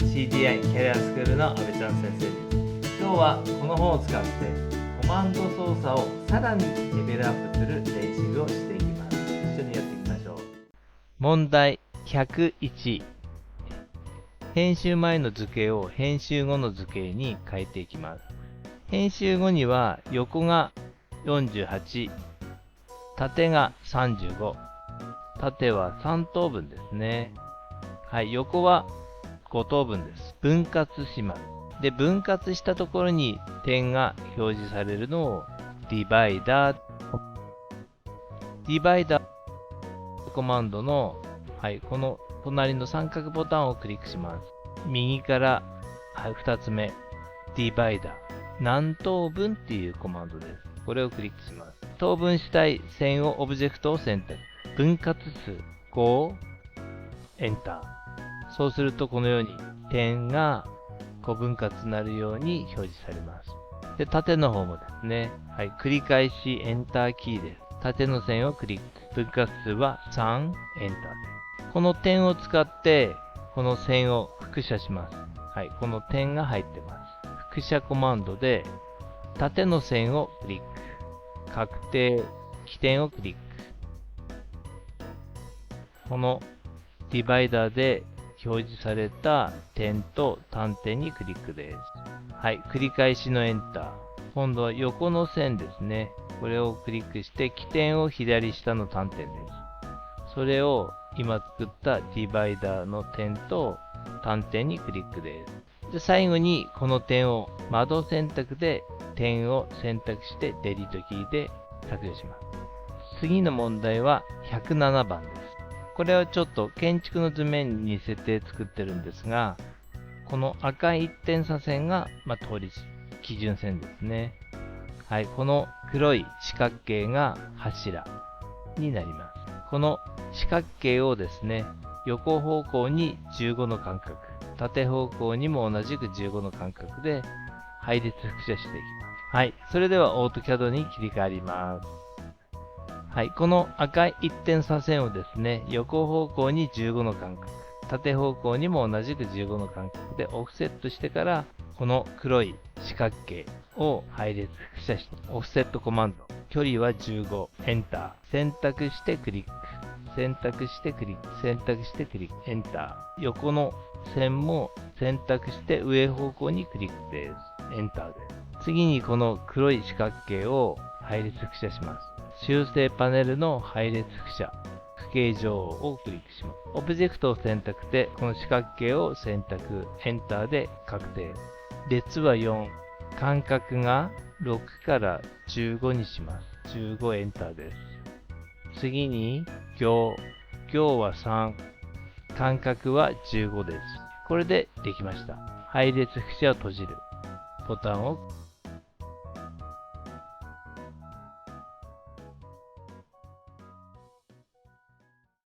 CDI キャリアスクールの阿部ちゃん先生です。今日はこの本を使ってコマンド操作をさらにレベルアップする練習をしていきます。一緒にやっていきましょう。問題101。編集前の図形を編集後の図形に変えていきます。編集後には横が48、縦が35、縦は3等分ですね。はい、横は5等分です。分割します。で、分割したところに点が表示されるのをディバイダー。ディバイダーコマンドの、はい、この隣の三角ボタンをクリックします。右から、はい、2つ目、ディバイダー。何等分っていうコマンドです。これをクリックします。等分したい線をオブジェクトを選択。分割数5、エンター。そうするとこのように点が分割になるように表示されます。で、縦の方もですね、はい、繰り返しエンターキーです。縦の線をクリック。分割数は3、エンターです。この点を使ってこの線を複写します。はい、この点が入ってます。複写コマンドで縦の線をクリック。確定、起点をクリック。このディバイダーで表示された点と単点にクリックです。はい、繰り返しのエンター。今度は横の線ですね。これをクリックして起点を左下の単点です。それを今作ったディバイダーの点と単点にクリックです。で、最後にこの点を窓選択で点を選択してデリートキーで削除します。次の問題は107番です。これはちょっと建築の図面に設定作ってるんですが、この赤い一点差線が、通り基準線ですね。はい、この黒い四角形が柱になります。この四角形をですね、横方向に15の間隔、縦方向にも同じく15の間隔で配列複写していきます。はい、それではオートキャドに切り替わります。はい、この赤い一点差線をですね、横方向に15の間隔、縦方向にも同じく15の間隔でオフセットしてから、この黒い四角形を配列複写して、オフセットコマンド、距離は15、エンター、選択してクリック、選択してクリック、選択してクリック、エンター、横の線も選択して上方向にクリックです。エンターです。次にこの黒い四角形を配列複写します。修正パネルの配列複写、区形状をクリックします。オブジェクトを選択して、この四角形を選択、エンターで確定。列は4、間隔が6から15にします。15エンターです。次に行は3、間隔は15です。これでできました。配列複写を閉じるボタンを